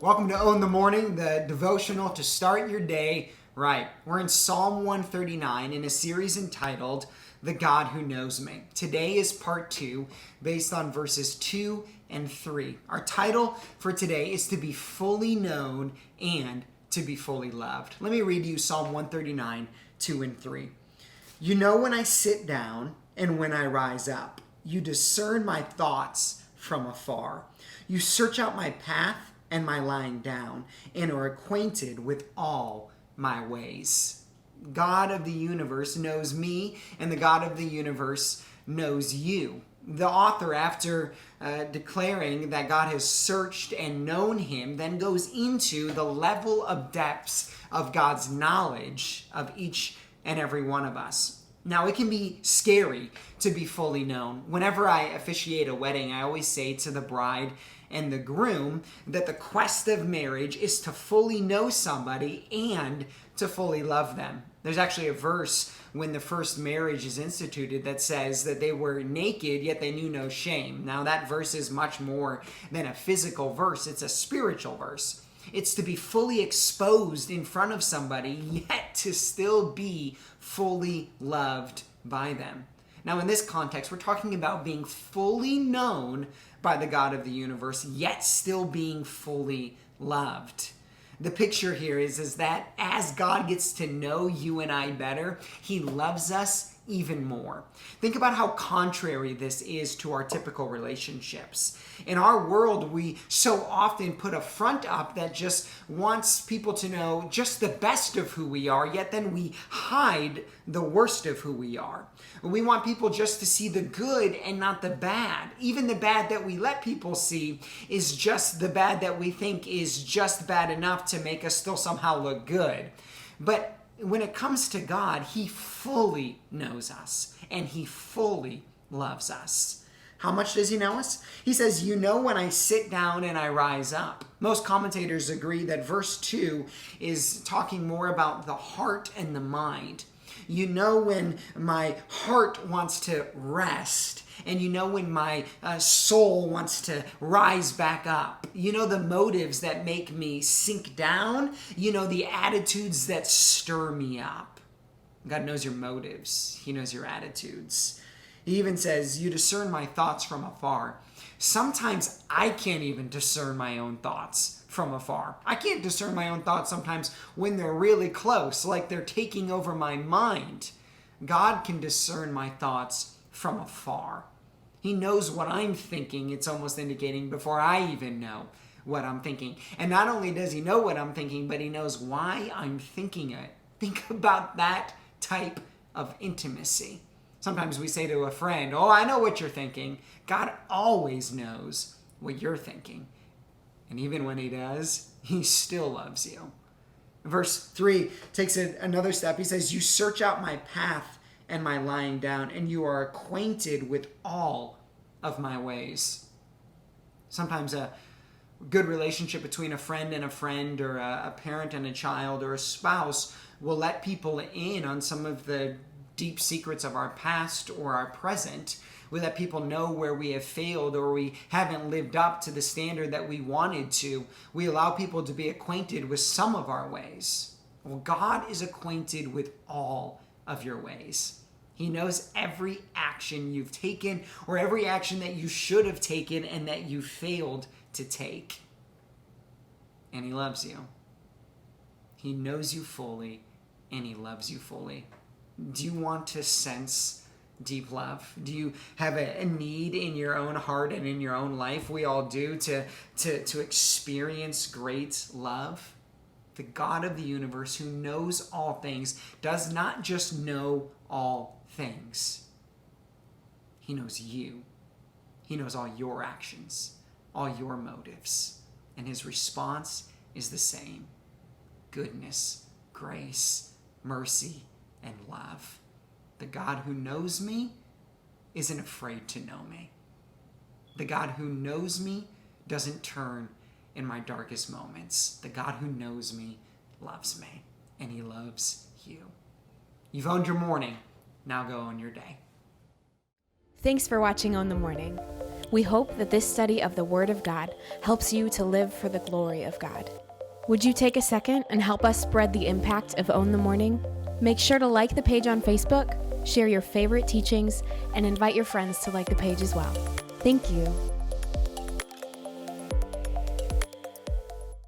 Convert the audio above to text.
Welcome to Own the Morning, the devotional to start your day right. We're in Psalm 139 in a series entitled The God Who Knows Me. Today is part 2, based on verses 2 and 3. Our title for today is to be fully known and to be fully loved. Let me read you Psalm 139, 2 and 3. You know when I sit down and when I rise up. You discern my thoughts from afar. You search out my path and my lying down, and are acquainted with all my ways. God of the universe knows me, and the God of the universe knows you. The author, after declaring that God has searched and known him, then goes into the level of depths of God's knowledge of each and every one of us. Now, it can be scary to be fully known. Whenever I officiate a wedding, I always say to the bride and the groom that the quest of marriage is to fully know somebody and to fully love them. There's actually a verse when the first marriage is instituted that says that they were naked, yet they knew no shame. Now, that verse is much more than a physical verse. It's a spiritual verse. It's to be fully exposed in front of somebody, yet to still be fully loved by them. Now, in this context, we're talking about being fully known by the God of the universe, yet still being fully loved. The picture here is that as God gets to know you and I better, he loves us even more. Think about how contrary this is to our typical relationships. In our world, we so often put a front up that just wants people to know just the best of who we are, yet then we hide the worst of who we are. We want people just to see the good and not the bad. Even the bad that we let people see is just the bad that we think is just bad enough to make us still somehow look good. But when it comes to God, he fully knows us and he fully loves us. How much does he know us? He says, you know when I sit down and I rise up. Most commentators agree that verse 2 is talking more about the heart and the mind. You know when my heart wants to rest, and you know when my soul wants to rise back up. You know the motives that make me sink down. You know the attitudes that stir me up. God knows your motives. He knows your attitudes. He even says, you discern my thoughts from afar. Sometimes I can't even discern my own thoughts from afar. I can't discern my own thoughts sometimes when they're really close, like they're taking over my mind. God can discern my thoughts from afar. He knows what I'm thinking, it's almost indicating, before I even know what I'm thinking. And not only does he know what I'm thinking, but he knows why I'm thinking it. Think about that type of intimacy. Sometimes we say to a friend, oh, I know what you're thinking. God always knows what you're thinking. And even when he does, he still loves you. Verse 3 takes it another step. He says, you search out my path and my lying down, and you are acquainted with all of my ways. Sometimes a good relationship between a friend and a friend, or a parent and a child, or a spouse will let people in on some of the deep secrets of our past or our present. We let people know where we have failed or we haven't lived up to the standard that we wanted to. We allow people to be acquainted with some of our ways. Well, God is acquainted with all of your ways. He knows every action you've taken or every action that you should have taken and that you failed to take. And he loves you. He knows you fully and he loves you fully. Do you want to sense deep love? Do you have a need in your own heart and in your own life? We all do, to experience great love. The God of the universe who knows all things does not just know all things. He knows you. He knows all your actions, all your motives. And his response is the same. Goodness, grace, mercy, and love. The God who knows me isn't afraid to know me. The God who knows me doesn't turn in my darkest moments. The God who knows me loves me, and he loves you. You've owned your morning. Now go on your day. Thanks for watching On the Morning. We hope that this study of the Word of God helps you to live for the glory of God. Would you take a second and help us spread the impact of Own the Morning? Make sure to like the page on Facebook, share your favorite teachings, and invite your friends to like the page as well. Thank you.